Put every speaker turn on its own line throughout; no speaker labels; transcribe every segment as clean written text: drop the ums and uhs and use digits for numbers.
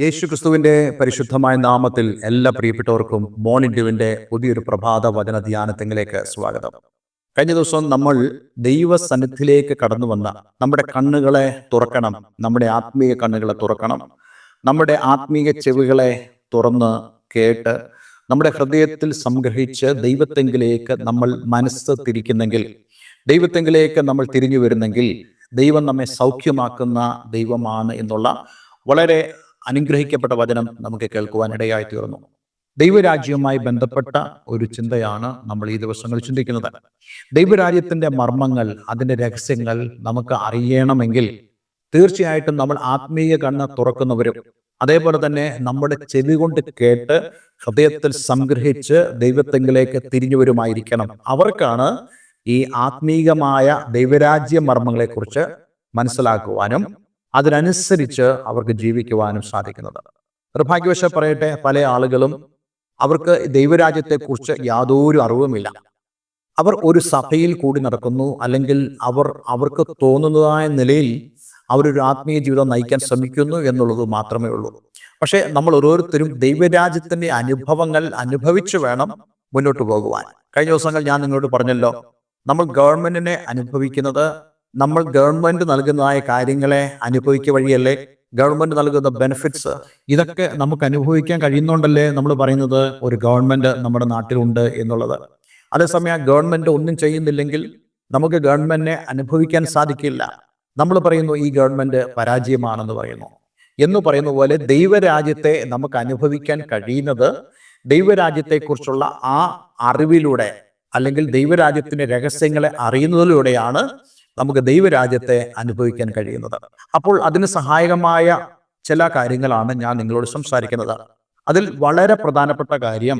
യേശുക്രിസ്തുവിന്റെ പരിശുദ്ധമായ നാമത്തിൽ എല്ലാ പ്രിയപ്പെട്ടവർക്കും മോർണിംഗ് പുതിയൊരു പ്രഭാത വചന ധ്യാനത്തിലേക്ക് സ്വാഗതം. കഴിഞ്ഞ ദിവസം നമ്മൾ ദൈവസന്നിധിയിലേക്ക് കടന്നു വന്ന നമ്മുടെ കണ്ണുകളെ തുറക്കണം, നമ്മുടെ ആത്മീയ കണ്ണുകളെ തുറക്കണം, നമ്മുടെ ആത്മീയ ചെവികളെ തുറന്ന് കേട്ട് നമ്മുടെ ഹൃദയത്തിൽ സംഗ്രഹിച്ച് ദൈവത്തെങ്കിലേക്ക് നമ്മൾ മനസ്സ് തിരിക്കുന്നെങ്കിൽ, ദൈവത്തെങ്കിലേക്ക് നമ്മൾ തിരിഞ്ഞു വരുന്നെങ്കിൽ ദൈവം നമ്മെ സൗഖ്യമാക്കുന്ന ദൈവമാണ് എന്നുള്ള വളരെ അനുഗ്രഹിക്കപ്പെട്ട വചനം നമുക്ക് കേൾക്കുവാനിടയായി തീർന്നു. ദൈവരാജ്യവുമായി ബന്ധപ്പെട്ട ഒരു ചിന്തയാണ് നമ്മൾ ഈ ദിവസങ്ങളിൽ ചിന്തിക്കുന്നത്. ദൈവരാജ്യത്തിന്റെ മർമ്മങ്ങൾ, അതിൻ്റെ രഹസ്യങ്ങൾ നമുക്ക് അറിയണമെങ്കിൽ തീർച്ചയായിട്ടും നമ്മൾ ആത്മീയ കണ്ണ് തുറക്കുന്നവരും അതേപോലെ തന്നെ നമ്മുടെ ചെവി കൊണ്ട് കേട്ട് ഹൃദയത്തിൽ സംഗ്രഹിച്ച് ദൈവത്തെങ്കിലേക്ക് തിരിഞ്ഞുവരുമായിരിക്കണം. അവർക്കാണ് ഈ ആത്മീയമായ ദൈവരാജ്യ മർമ്മങ്ങളെക്കുറിച്ച് മനസ്സിലാക്കുവാനും അതിനനുസരിച്ച് അവർക്ക് ജീവിക്കുവാനും സാധിക്കുന്നത്. നിർഭാഗ്യവശാൽ പറയട്ടെ, പല ആളുകളും അവർക്ക് ദൈവരാജ്യത്തെക്കുറിച്ച് യാതൊരു അറിവുമില്ല. അവർ ഒരു സഭയിൽ കൂടി നടക്കുന്നു, അല്ലെങ്കിൽ അവർക്ക് തോന്നുന്നതായ നിലയിൽ അവരൊരു ആത്മീയ ജീവിതം നയിക്കാൻ ശ്രമിക്കുന്നു എന്നുള്ളത് മാത്രമേ ഉള്ളൂ. പക്ഷേ നമ്മൾ ഓരോരുത്തരും ദൈവരാജ്യത്തിന്റെ അനുഭവങ്ങൾ അനുഭവിച്ചു വേണം മുന്നോട്ട് പോകുവാൻ. കഴിഞ്ഞ ദിവസങ്ങൾ ഞാൻ നിങ്ങളോട് പറഞ്ഞല്ലോ, നമ്മൾ ഗവൺമെന്റിനെ അനുഭവിക്കുന്നത് നമ്മൾ ഗവൺമെന്റ് നൽകുന്നതായ കാര്യങ്ങളെ അനുഭവിക്കുക വഴിയല്ലേ. ഗവൺമെന്റ് നൽകുന്ന ബെനിഫിറ്റ്സ് ഇതൊക്കെ നമുക്ക് അനുഭവിക്കാൻ കഴിയുന്നുണ്ടല്ലേ നമ്മൾ പറയുന്നത് ഒരു ഗവൺമെന്റ് നമ്മുടെ നാട്ടിലുണ്ട് എന്നുള്ളത്. അതേസമയം ഗവൺമെന്റ് ഒന്നും ചെയ്യുന്നില്ലെങ്കിൽ നമുക്ക് ഗവൺമെന്റിനെ അനുഭവിക്കാൻ സാധിക്കില്ല. നമ്മൾ പറയുന്നു ഈ ഗവൺമെന്റ് പരാജയമാണെന്ന് പറയുന്ന പോലെ ദൈവരാജ്യത്തെ നമുക്ക് അനുഭവിക്കാൻ കഴിയുന്നത് ദൈവരാജ്യത്തെക്കുറിച്ചുള്ള ആ അറിവിലൂടെ, അല്ലെങ്കിൽ ദൈവരാജ്യത്തിന്റെ രഹസ്യങ്ങളെ അറിയുന്നതിലൂടെയാണ് നമുക്ക് ദൈവരാജ്യത്തെ അനുഭവിക്കാൻ കഴിയുന്നത്. അപ്പോൾ അതിന് സഹായകമായ ചില കാര്യങ്ങളാണ് ഞാൻ നിങ്ങളോട് സംസാരിക്കുന്നത്. അതിൽ വളരെ പ്രധാനപ്പെട്ട കാര്യം,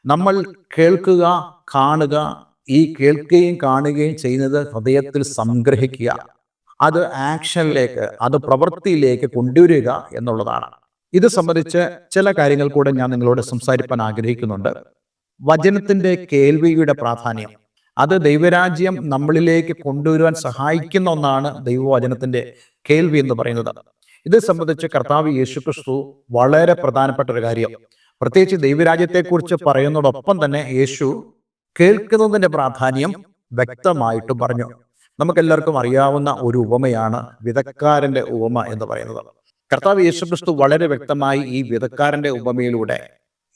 നമ്മൾ കേൾക്കുക, കാണുക, ഈ കേൾക്കുകയും കാണുകയും ചെയ്യുന്നത് ഹൃദയത്തിൽ സംഗ്രഹിക്കുക, അത് ആക്ഷനിലേക്ക്, അത് പ്രവൃത്തിയിലേക്ക് കൊണ്ടുവരിക എന്നുള്ളതാണ്. ഇത് സംബന്ധിച്ച് ചില കാര്യങ്ങൾ കൂടെ ഞാൻ നിങ്ങളോട് സംസാരിക്കാൻ ആഗ്രഹിക്കുന്നുണ്ട്. വചനത്തിന്റെ കേൾവിയുടെ പ്രാധാന്യം, അത് ദൈവരാജ്യം നമ്മളിലേക്ക് കൊണ്ടുവരുവാൻ സഹായിക്കുന്ന ഒന്നാണ് ദൈവവചനത്തിന്റെ കേൾവി എന്ന് പറയുന്നത്. ഇത് സംബന്ധിച്ച് കർത്താവ് യേശുക്രിസ്തു വളരെ പ്രധാനപ്പെട്ട ഒരു കാര്യം, പ്രത്യേകിച്ച് ദൈവരാജ്യത്തെക്കുറിച്ച് പറയുന്നതോടൊപ്പം തന്നെ യേശു കേൾക്കുന്നതിന്റെ പ്രാധാന്യം വ്യക്തമായിട്ട് പറഞ്ഞു. നമുക്കെല്ലാവർക്കും അറിയാവുന്ന ഒരു ഉപമയാണ് വിതക്കാരന്റെ ഉപമ എന്ന് പറയുന്നത്. കർത്താവ് യേശുക്രിസ്തു വളരെ വ്യക്തമായി ഈ വിതക്കാരന്റെ ഉപമയിലൂടെ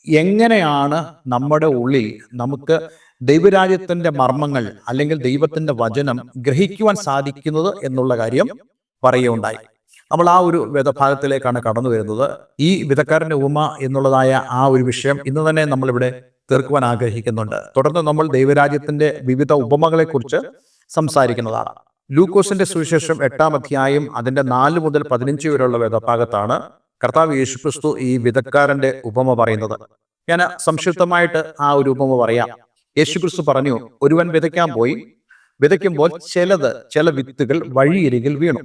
എങ്ങനെയാണ് നമ്മുടെ ഉള്ളിൽ നമുക്ക് ദൈവരാജ്യത്തിന്റെ മർമ്മങ്ങൾ, അല്ലെങ്കിൽ ദൈവത്തിന്റെ വചനം ഗ്രഹിക്കുവാൻ സാധിക്കുന്നത് എന്നുള്ള കാര്യം പറയുകയുണ്ടായി. നമ്മൾ ആ ഒരു വേദഭാഗത്തിലേക്കാണ് കടന്നു വരുന്നത്. ഈ വിതക്കാരന്റെ ഉപമ എന്നുള്ളതായ ആ ഒരു വിഷയം ഇന്ന് തന്നെ നമ്മളിവിടെ തീർക്കുവാൻ ആഗ്രഹിക്കുന്നുണ്ട്. തുടർന്ന് നമ്മൾ ദൈവരാജ്യത്തിന്റെ വിവിധ ഉപമകളെക്കുറിച്ച് സംസാരിക്കുന്നതാണ്. ലൂക്കോസിന്റെ സുവിശേഷം 8-ാം അധ്യായം അതിന്റെ 4 മുതൽ 15 വരെയുള്ള വേദഭാഗത്താണ് കർത്താവ് യേശുക്രിസ്തു ഈ വിതക്കാരന്റെ ഉപമ പറയുന്നത്. ഞാൻ സംക്ഷിപ്തമായിട്ട് ആ ഒരു ഉപമ പറയാം. യേശുക്രിസ്തു പറഞ്ഞു, ഒരുവൻ വിതയ്ക്കാൻ പോയി. വിതയ്ക്കുമ്പോൾ ചില വിത്തുകൾ വഴിയരികിൽ വീണു.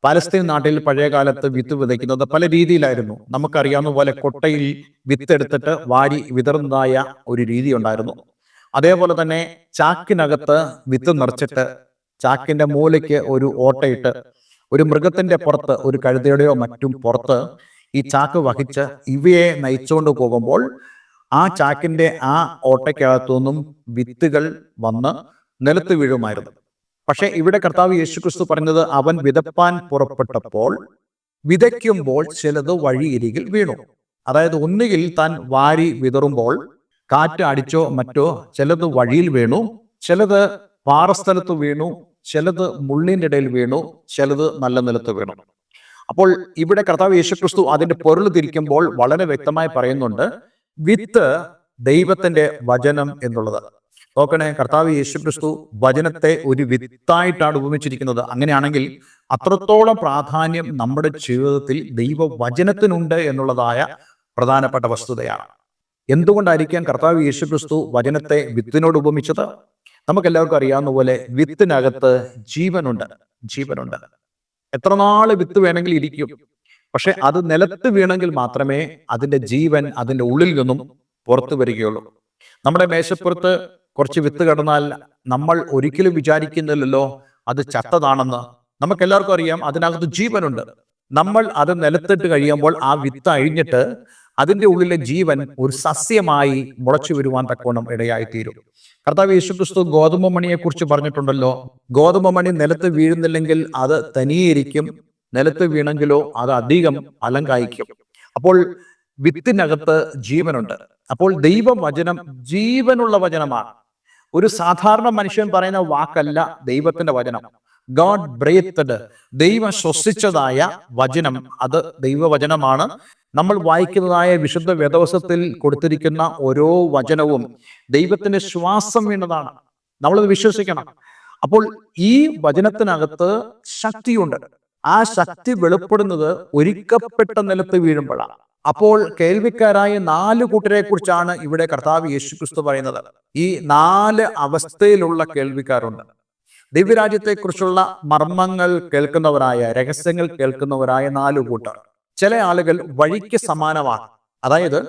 പാലസ്തീൻ നാട്ടിൽ പഴയ കാലത്ത് വിത്ത് വിതയ്ക്കുന്നത് പല രീതിയിലായിരുന്നു. നമുക്കറിയാവുന്ന പോലെ കൊട്ടയിൽ വിത്തെടുത്തിട്ട് വാരി വിതറുന്നതായ ഒരു രീതി ഉണ്ടായിരുന്നു. അതേപോലെ തന്നെ ചാക്കിനകത്ത് വിത്ത് നിറച്ചിട്ട് ചാക്കിന്റെ മൂലയ്ക്ക് ഒരു ഓട്ടയിട്ട് ഒരു മൃഗത്തിന്റെ പുറത്ത്, ഒരു കഴുതയുടെയോ മറ്റും പുറത്ത് ഈ ചാക്ക് വഹിച്ച് ഇവയെ നയിച്ചുകൊണ്ട് പോകുമ്പോൾ ആ ചാക്കിന്റെ ആ ഓട്ടയ്ക്കകത്തു നിന്നും വിത്തുകൾ വന്ന് നിലത്ത് വീഴുമായിരുന്നു. പക്ഷെ ഇവിടെ കർത്താവ് യേശുക്രിസ്തു പറഞ്ഞത്, അവൻ വിതപ്പാൻ പുറപ്പെട്ടപ്പോൾ വിതയ്ക്കുമ്പോൾ ചിലത് വഴിയരികിൽ വീണു. അതായത് ഒന്നുകിൽ താൻ വാരി വിതറുമ്പോൾ കാറ്റ് അടിച്ചോ മറ്റോ ചിലത് വഴിയിൽ വീണു, ചിലത് പാറസ്ഥലത്ത് വീണു, ചിലത് മുള്ളിൻ്റെ ഇടയിൽ വീണു, ചിലത് നല്ല നിലത്ത് വീണു. അപ്പോൾ ഇവിടെ കർത്താവ് യേശുക്രിസ്തു അതിന്റെ പൊരുൾ തിരിക്കുമ്പോൾ വളരെ വ്യക്തമായി പറയുന്നുണ്ട്, വിത്ത് ദൈവത്തിന്റെ വചനം എന്നുള്ളത്. നോക്കണേ, കർത്താവ് യേശുക്രിസ്തു വചനത്തെ ഒരു വിത്തായിട്ടാണ് ഉപമിച്ചിരിക്കുന്നത്. അങ്ങനെയാണെങ്കിൽ അത്രത്തോളം പ്രാധാന്യം നമ്മുടെ ജീവിതത്തിൽ ദൈവവചനത്തിനുണ്ട് എന്നുള്ളതായ പ്രധാനപ്പെട്ട വസ്തുതയാണ്. എന്തുകൊണ്ടായിരിക്കാം കർത്താവ് യേശുക്രിസ്തു വചനത്തെ വിത്തിനോട് ഉപമിച്ചത്? നമുക്കെല്ലാവർക്കും അറിയാവുന്ന പോലെ വിത്തിനകത്ത് ജീവനുണ്ട്. എത്ര നാള് വിത്ത് വേണമെങ്കിൽ ഇരിക്കും. പക്ഷെ അത് നിലത്ത് വീണെങ്കിൽ മാത്രമേ അതിന്റെ ജീവൻ അതിന്റെ ഉള്ളിൽ നിന്നും പുറത്തു വരികയുള്ളൂ. നമ്മുടെ മേശപ്പുറത്ത് കുറച്ച് വിത്ത് കിടന്നാൽ നമ്മൾ ഒരിക്കലും വിചാരിക്കുന്നില്ലല്ലോ അത് ചത്തതാണെന്ന്. നമുക്കെല്ലാവർക്കും അറിയാം അതിനകത്ത് ജീവനുണ്ട്. നമ്മൾ അത് നിലത്തിട്ട് കഴിയുമ്പോൾ ആ വിത്ത് അഴിഞ്ഞിട്ട് അതിൻ്റെ ഉള്ളിലെ ജീവൻ ഒരു സസ്യമായി മുളച്ചു വരുവാൻ തക്കവണ്ണം ഇടയായിത്തീരും. കർത്താവ് യേശുക്രിസ്തു ഗോതമ്പ് മണിയെക്കുറിച്ച് പറഞ്ഞിട്ടുണ്ടല്ലോ, ഗോതമ്പ് മണി നിലത്ത് വീഴുന്നില്ലെങ്കിൽ അത് തനിയിരിക്കും, നിലത്ത് വീണെങ്കിലോ അത് അധികം ഫലം കായ്ക്കും. അപ്പോൾ വിത്തിനകത്ത് ജീവനുണ്ട്. അപ്പോൾ ദൈവവചനം ജീവനുള്ള വചനമാണ്. ഒരു സാധാരണ മനുഷ്യൻ പറയുന്ന വാക്കല്ല ദൈവത്തിന്റെ വചനം. ഗോഡ് ബ്രേത്തഡ്, ദൈവം ശ്വസിച്ചതായ വചനം, അത് ദൈവവചനമാണ്. നമ്മൾ വായിക്കുന്നതായ വിശുദ്ധ വേദവസത്തിൽ കൊടുത്തിരിക്കുന്ന ഓരോ വചനവും ദൈവത്തിന്റെ ശ്വാസം വീണതാണ്. നമ്മളത് വിശ്വസിക്കണം. അപ്പോൾ ഈ വചനത്തിനകത്ത് ശക്തിയുണ്ട്. ആ ശക്തി വെളിപ്പെടുന്നത് ഒരുക്കപ്പെട്ട നിലത്ത് വീഴുമ്പോഴാണ്. അപ്പോൾ കേൾവിക്കാരായ 4 കൂട്ടരെ കുറിച്ചാണ് ഇവിടെ കർത്താവ് യേശുക്രിസ്തു പറയുന്നത്. ഈ 4 അവസ്ഥയിലുള്ള കേൾവിക്കാരുണ്ട്. ദിവ്യരാജ്യത്തെക്കുറിച്ചുള്ള മർമ്മങ്ങൾ കേൾക്കുന്നവരായ, രഹസ്യങ്ങൾ കേൾക്കുന്നവരായ 4 കൂട്ടർ. ചില ആളുകൾ വഴിക്ക് സമാനമാണ്. അതായത്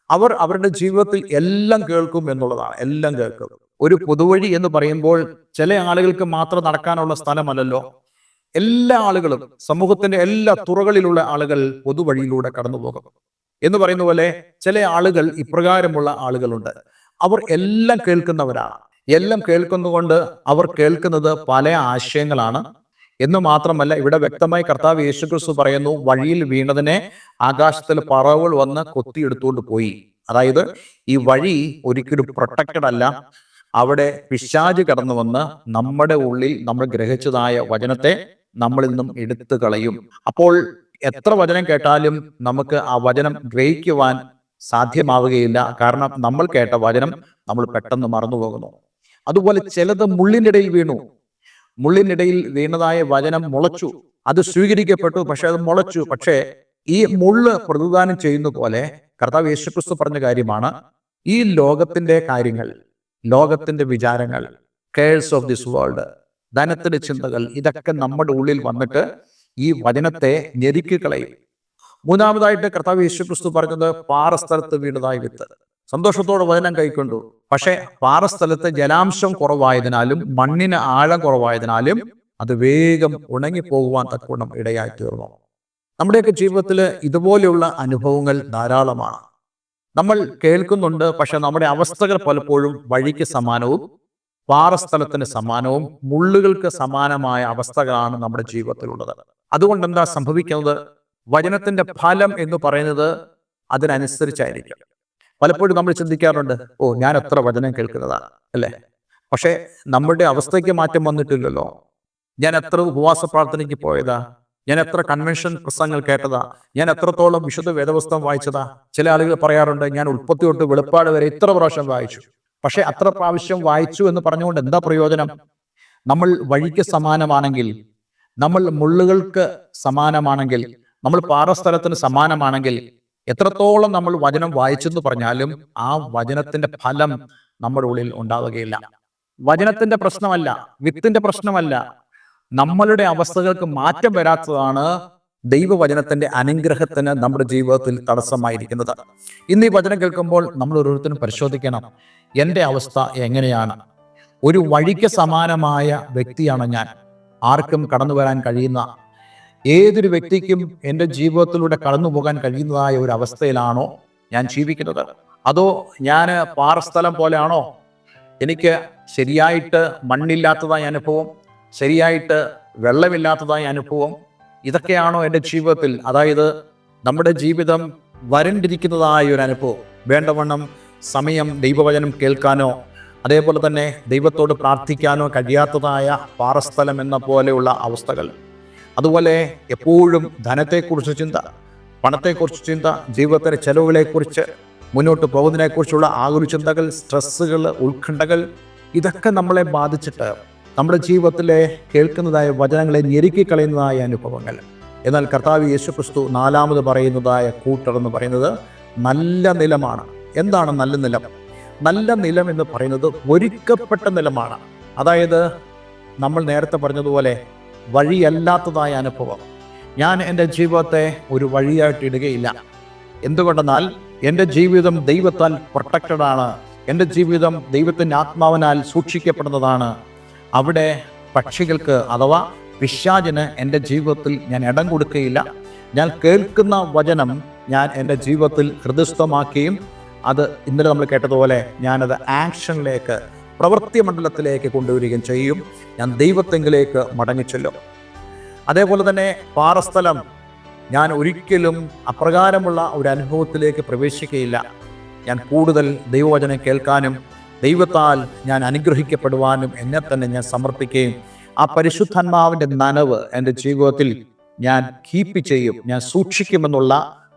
അവർ അവരുടെ ജീവിതത്തിൽ എല്ലാം കേൾക്കും എന്നുള്ളതാണ്. എല്ലാം കേൾക്കും. ഒരു പൊതുവഴി എന്ന് പറയുമ്പോൾ ചില ആളുകൾക്ക് മാത്രം നടക്കാനുള്ള സ്ഥലമല്ലല്ലോ. എല്ലാ ആളുകളും, സമൂഹത്തിന്റെ എല്ലാ തുറകളിലുള്ള ആളുകൾ പൊതുവഴിയിലൂടെ കടന്നു പോകും എന്ന് പറയുന്ന പോലെ ചില ആളുകൾ ഇപ്രകാരമുള്ള ആളുകളുണ്ട്. അവർ എല്ലാം കേൾക്കുന്നവരാണ്. എല്ലാം കേൾക്കുന്നതുകൊണ്ട് അവർ കേൾക്കുന്നത് പല ആശയങ്ങളാണ് എന്ന് മാത്രമല്ല, ഇവിടെ വ്യക്തമായി കർത്താവ് യേശുക്രിസ്തു പറയുന്നു, വഴിയിൽ വീണതിനെ ആകാശത്തിൽ പറവകൾ വന്ന് കൊത്തിയെടുത്തുകൊണ്ട് പോയി. അതായത് ഈ വഴി ഒരിക്കലും പ്രൊട്ടക്റ്റഡ് അല്ല. അവിടെ പിശാച് കടന്നു വന്ന് നമ്മുടെ ഉള്ളിൽ നമ്മൾ ഗ്രഹിച്ചതായ വചനത്തെ നമ്മളിൽ നിന്നും എടുത്തു കളയും. അപ്പോൾ എത്ര വചനം കേട്ടാലും നമുക്ക് ആ വചനം ഗ്രഹിക്കുവാൻ സാധ്യമാവുകയില്ല. കാരണം നമ്മൾ കേട്ട വചനം നമ്മൾ പെട്ടെന്ന് മറന്നുപോകുന്നു. അതുപോലെ ചിലത് മുള്ളിനിടയിൽ വീണു. മുള്ളിനിടയിൽ വീണതായ വചനം മുളച്ചു, അത് സ്വീകരിക്കപ്പെട്ടു, പക്ഷെ അത് മുളച്ചു. പക്ഷേ ഈ മുള്ള് പ്രതിദാനം ചെയ്യുന്ന പോലെ കർത്താവ് യേശുക്രിസ്തു പറഞ്ഞ കാര്യമാണ്, ഈ ലോകത്തിന്റെ കാര്യങ്ങൾ, ലോകത്തിന്റെ വിചാരങ്ങൾ, കെയർസ് ഓഫ് ദിസ് വേൾഡ്, ധനത്തിന്റെ ചിന്തകൾ, ഇതൊക്കെ നമ്മുടെ ഉള്ളിൽ വന്നിട്ട് ഈ വചനത്തെ ഞെരുക്കി കളയും. മൂന്നാമതായിട്ട് കർത്താവ് യേശുക്രിസ്തു പറഞ്ഞത് പാറസ്ഥലത്ത് വീണതായ വിത്ത്. സന്തോഷത്തോടെ വചനം കൈക്കൊണ്ടു, പക്ഷെ പാറസ്ഥലത്ത് ജലാംശം കുറവായതിനാലും മണ്ണിന് ആഴം കുറവായതിനാലും അത് വേഗം ഉണങ്ങിപ്പോകുവാൻ തക്കവണ്ണം ഇടയായി തീർന്നു. നമ്മുടെയൊക്കെ ജീവിതത്തിൽ ഇതുപോലെയുള്ള അനുഭവങ്ങൾ ധാരാളമാണ്. നമ്മൾ കേൾക്കുന്നുണ്ട്, പക്ഷെ നമ്മുടെ അവസ്ഥകൾ പലപ്പോഴും വഴിക്ക് സമാനവും പാറസ്ഥലത്തിന് സമാനവും മുള്ളുകൾക്ക് സമാനമായ അവസ്ഥകളാണ് നമ്മുടെ ജീവിതത്തിലുള്ളത്. അതുകൊണ്ട് എന്താ സംഭവിക്കുന്നത്? വചനത്തിന്റെ ഫലം എന്ന് പറയുന്നത് അതിനനുസരിച്ചായിരിക്കും. പലപ്പോഴും നമ്മൾ ചിന്തിക്കാറുണ്ട്, ഞാൻ എത്ര വചനം കേൾക്കുന്നതാണ് അല്ലേ, പക്ഷെ നമ്മുടെ അവസ്ഥയ്ക്ക് മാറ്റം വന്നിട്ടില്ലല്ലോ. ഞാൻ എത്ര ഉപവാസ പ്രാർത്ഥനയ്ക്ക് പോയതാ, ഞാൻ എത്ര കൺവെൻഷൻ പ്രസംഗങ്ങൾ കേട്ടതാ, ഞാൻ എത്രത്തോളം വിശുദ്ധ വേദപുസ്തകം വായിച്ചതാ. ചില ആളുകൾ പറയാറുണ്ട്, ഞാൻ ഉൽപ്പത്തി തൊട്ട് വെളിപ്പാട് വരെ ഇത്ര പ്രാവശ്യം വായിച്ചു. പക്ഷെ അത്ര പ്രാവശ്യം വായിച്ചു എന്ന് പറഞ്ഞുകൊണ്ട് എന്താ പ്രയോജനം? നമ്മൾ വഴിക്ക് സമാനമാണെങ്കിൽ, നമ്മൾ മുള്ളുകൾക്ക് സമാനമാണെങ്കിൽ, നമ്മൾ പാറസ്ഥലത്തിന് സമാനമാണെങ്കിൽ, എത്രത്തോളം നമ്മൾ വചനം വായിച്ചെന്ന് പറഞ്ഞാലും ആ വചനത്തിന്റെ ഫലം നമ്മുടെ ഉള്ളിൽ ഉണ്ടാവുകയില്ല. വചനത്തിന്റെ പ്രശ്നമല്ല, വിത്തിന്റെ പ്രശ്നമല്ല, നമ്മളുടെ അവസ്ഥകൾക്ക് മാറ്റം വരാത്തതാണ് ദൈവവചനത്തിന്റെ അനുഗ്രഹത്തിന് നമ്മുടെ ജീവിതത്തിൽ തടസ്സമായിരിക്കുന്നത്. ഇന്ന് ഈ വചനം കേൾക്കുമ്പോൾ നമ്മൾ ഓരോരുത്തരും പരിശോധിക്കണം, എൻ്റെ അവസ്ഥ എങ്ങനെയാണ്? ഒരു വഴിക്ക് സമാനമായ വ്യക്തിയാണ് ഞാൻ. ആർക്കും കടന്നു വരാൻ കഴിയുന്ന, ഏതൊരു വ്യക്തിക്കും എൻ്റെ ജീവിതത്തിലൂടെ കടന്നു പോകാൻ കഴിയുന്നതായ ഒരു അവസ്ഥയിലാണോ ഞാൻ ജീവിക്കുന്നത്? അതോ ഞാൻ പാറസ്ഥലം പോലെയാണോ? എനിക്ക് ശരിയായിട്ട് മണ്ണില്ലാത്തതായ അനുഭവം, ശരിയായിട്ട് വെള്ളമില്ലാത്തതായ അനുഭവം, ഇതൊക്കെയാണോ എൻ്റെ ജീവിതത്തിൽ? അതായത് നമ്മുടെ ജീവിതം വരണ്ടിരിക്കുന്നതായ ഒരു അനുഭവം, വേണ്ടവണ്ണം സമയം ദൈവവചനം കേൾക്കാനോ അതേപോലെ തന്നെ ദൈവത്തോട് പ്രാർത്ഥിക്കാനോ കഴിയാത്തതായ പാറസ്ഥലം എന്ന പോലെയുള്ള അവസ്ഥകൾ. അതുപോലെ എപ്പോഴും ധനത്തെക്കുറിച്ച് ചിന്ത, പണത്തെക്കുറിച്ച് ചിന്ത, ജീവിതത്തിലെ ചെലവുകളെക്കുറിച്ച്, മുന്നോട്ട് പോകുന്നതിനെക്കുറിച്ചുള്ള ആകുല ചിന്തകൾ, സ്ട്രെസ്സുകൾ, ഉത്കണ്ഠകൾ, ഇതൊക്കെ നമ്മളെ ബാധിച്ചിട്ട് നമ്മുടെ ജീവിതത്തിലെ കേൾക്കുന്നതായ വചനങ്ങളെ ഞെരുക്കിക്കളയുന്നതായ അനുഭവങ്ങൾ. എന്നാൽ കർത്താവ് യേശുക്രിസ്തു 4ാമത് പറയുന്നതായ കൂട്ടർ എന്ന് പറയുന്നത് നല്ല നിലമാണ്. എന്താണ് നല്ല നിലം? നല്ല നിലം എന്ന് പറയുന്നത് ഒരുക്കപ്പെട്ട നിലമാണ്. അതായത് നമ്മൾ നേരത്തെ പറഞ്ഞതുപോലെ വഴിയല്ലാത്തതായ അനുഭവം. ഞാൻ എൻ്റെ ജീവിതത്തെ ഒരു വഴിയായിട്ട് ഇടുകയില്ല. എന്തുകൊണ്ടെന്നാൽ എൻ്റെ ജീവിതം ദൈവത്താൽ പ്രൊട്ടക്റ്റഡ് ആണ്. എൻ്റെ ജീവിതം ദൈവത്തിൻ്റെ ആത്മാവിനാൽ സൂക്ഷിക്കപ്പെടുന്നതാണ്. അവിടെ പക്ഷികൾക്ക് അഥവാ പിശാചിന് എൻ്റെ ജീവിതത്തിൽ ഞാൻ ഇടം കൊടുക്കുകയില്ല. ഞാൻ കേൾക്കുന്ന വചനം ഞാൻ എൻ്റെ ജീവിതത്തിൽ ഹൃദയസ്ഥമാക്കുകയും അത് ഇന്നലെ നമ്മൾ കേട്ടതുപോലെ ഞാനത് ആക്ഷനിലേക്ക്, പ്രവൃത്തി മണ്ഡലത്തിലേക്ക് കൊണ്ടുവരികയും ചെയ്യും. ഞാൻ ദൈവത്തെങ്കിലേക്ക് മടങ്ങിച്ചെല്ലും. അതേപോലെ തന്നെ പാറസ്ഥലം, ഞാൻ ഒരിക്കലും അപ്രകാരമുള്ള ഒരു അനുഭവത്തിലേക്ക് പ്രവേശിക്കുകയില്ല. ഞാൻ കൂടുതൽ ദൈവവചനം കേൾക്കാനും ദൈവത്താൽ ഞാൻ അനുഗ്രഹിക്കപ്പെടുവാനും എന്നെ തന്നെ ഞാൻ സമർപ്പിക്കുകയും ആ പരിശുദ്ധാത്മാവിൻ്റെ നനവ് എൻ്റെ ജീവിതത്തിൽ ഞാൻ കീപ്പ് ചെയ്യും, ഞാൻ സൂക്ഷിക്കുമെന്നുള്ള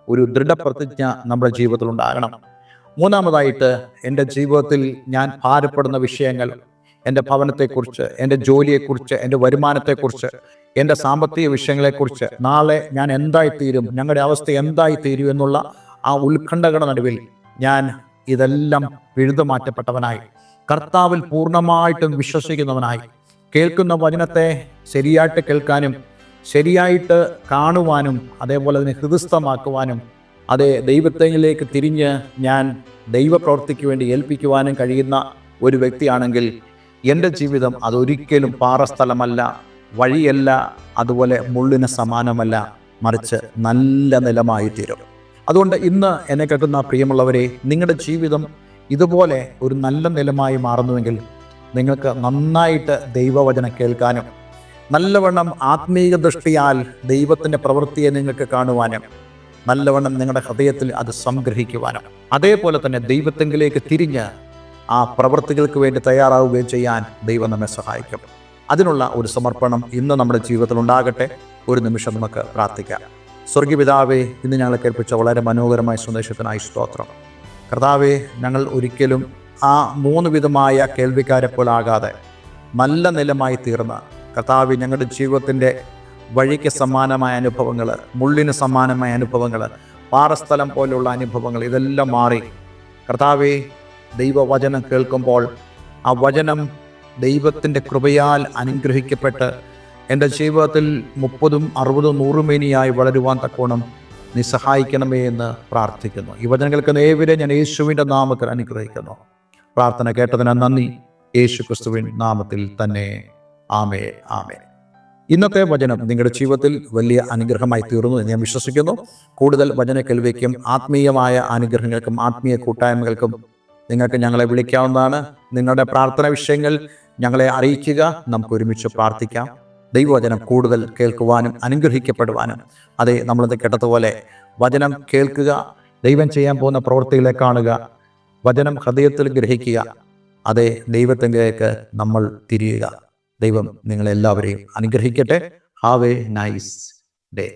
ഒരു ദൃഢപ്രതിജ്ഞ നമ്മുടെ ജീവിതത്തിൽ ഉണ്ടാകണം. മൂന്നാമതായിട്ട്, എൻ്റെ ജീവിതത്തിൽ ഞാൻ ഭാരപ്പെടുന്ന വിഷയങ്ങൾ, എൻ്റെ ഭവനത്തെക്കുറിച്ച്, എൻ്റെ ജോലിയെക്കുറിച്ച്, എൻ്റെ വരുമാനത്തെക്കുറിച്ച്, എൻ്റെ സാമ്പത്തിക വിഷയങ്ങളെക്കുറിച്ച്, നാളെ ഞാൻ എന്തായിത്തീരും, ഞങ്ങളുടെ അവസ്ഥ എന്തായിത്തീരും എന്നുള്ള ആ ഉത്കണ്ഠകളുടെ നടുവിൽ ഞാൻ ഇതെല്ലാം പിഴുതുമാറ്റപ്പെട്ടവനായി, കർത്താവിൽ പൂർണ്ണമായിട്ടും വിശ്വസിക്കുന്നവനായി, കേൾക്കുന്ന വചനത്തെ ശരിയായിട്ട് കേൾക്കാനും ശരിയായിട്ട് കാണുവാനും അതേപോലെ തന്നെ ഹൃദയസ്ഥമാക്കുവാനും അതേ ദൈവത്തിലേക്ക് തിരിഞ്ഞ് ഞാൻ ദൈവപ്രവൃത്തിക്ക് വേണ്ടി ഏൽപ്പിക്കുവാനും കഴിയുന്ന ഒരു വ്യക്തിയാണെങ്കിൽ എൻ്റെ ജീവിതം അതൊരിക്കലും പാറസ്ഥലമല്ല, വഴിയല്ല, അതുപോലെ മുള്ളിന് സമാനമല്ല, മറിച്ച് നല്ല നിലമായി തീരും. അതുകൊണ്ട് ഇന്ന് എന്നെ കേൾക്കുന്ന പ്രിയമുള്ളവരെ, നിങ്ങളുടെ ജീവിതം ഇതുപോലെ ഒരു നല്ല നിലമായി മാറുന്നുവെങ്കിൽ നിങ്ങൾക്ക് നന്നായിട്ട് ദൈവവചനം കേൾക്കാനും നല്ലവണ്ണം ആത്മീയ ദൃഷ്ടിയാൽ ദൈവത്തിൻ്റെ പ്രവൃത്തിയെ നിങ്ങൾക്ക് കാണുവാനും നല്ലവണ്ണം നിങ്ങളുടെ ഹൃദയത്തിൽ അത് സംഗ്രഹിക്കുവാനും അതേപോലെ തന്നെ ദൈവത്തെങ്കിലേക്ക് തിരിഞ്ഞ് ആ പ്രവൃത്തികൾക്ക് വേണ്ടി തയ്യാറാവുകയും ചെയ്യാൻ ദൈവം നമ്മെ സഹായിക്കും. അതിനുള്ള ഒരു സമർപ്പണം ഇന്ന് നമ്മുടെ ജീവിതത്തിൽ ഉണ്ടാകട്ടെ. ഒരു നിമിഷം നമുക്ക് പ്രാർത്ഥിക്കാം. സ്വർഗീയപിതാവേ, ഇന്ന് ഞങ്ങളെ കേൾപ്പിച്ച വളരെ മനോഹരമായ സന്ദേശത്തിനായി സ്തോത്രം. കർത്താവേ, ഞങ്ങൾ ഒരിക്കലും ആ 3 വിധമായ കേൾവിക്കാരെ പോലാകാതെ നല്ല നിലമായി തീർന്ന കർത്താവേ, ഞങ്ങളുടെ ജീവിതത്തിൻ്റെ വഴിക്ക് സമാനമായ അനുഭവങ്ങൾ, മുള്ളിന് സമാനമായ അനുഭവങ്ങൾ, പാറസ്ഥലം പോലുള്ള അനുഭവങ്ങൾ ഇതെല്ലാം മാറി കർത്താവേ, ദൈവവചനം കേൾക്കുമ്പോൾ ആ വചനം ദൈവത്തിൻ്റെ കൃപയാൽ അനുഗ്രഹിക്കപ്പെട്ട് എൻ്റെ ജീവിതത്തിൽ 30, 60, 100 മേനിയായി വളരുവാൻ തക്കോണം നീ സഹായിക്കണമേ എന്ന് പ്രാർത്ഥിക്കുന്നു. ഈ വചനം കേൾക്കുന്ന ഏവരെ ഞാൻ യേശുവിൻ്റെ നാമത്തിൽ അനുഗ്രഹിക്കുന്നു. പ്രാർത്ഥന കേട്ടതിന് നന്ദി. യേശു ക്രിസ്തുവിൻ നാമത്തിൽ തന്നെ. ആമേ, ആമേ. ഇന്നത്തെ വചനം നിങ്ങളുടെ ജീവിതത്തിൽ വലിയ അനുഗ്രഹമായി തീർന്നു എന്ന് ഞാൻ വിശ്വസിക്കുന്നു. കൂടുതൽ വചന കേൾവിക്കും ആത്മീയമായ അനുഗ്രഹങ്ങൾക്കും ആത്മീയ കൂട്ടായ്മകൾക്കും നിങ്ങൾക്ക് ഞങ്ങളെ വിളിക്കാവുന്നതാണ്. നിങ്ങളുടെ പ്രാർത്ഥന വിഷയങ്ങൾ ഞങ്ങളെ അറിയിക്കുക. നമുക്ക് ഒരുമിച്ച് പ്രാർത്ഥിക്കാം. ദൈവവചനം കൂടുതൽ കേൾക്കുവാനും അനുഗ്രഹിക്കപ്പെടുവാനും, അതെ, നമ്മളത് കേട്ടതുപോലെ വചനം കേൾക്കുക, ദൈവം ചെയ്യാൻ പോകുന്ന പ്രവൃത്തികളെ കാണുക, വചനം ഹൃദയത്തിൽ ഗ്രഹിക്കുക, അതെ, ദൈവത്തിലേക്ക് നമ്മൾ തിരിയുക. ദൈവം നിങ്ങളെല്ലാവരെയും അനുഗ്രഹിക്കട്ടെ. Have A nice day.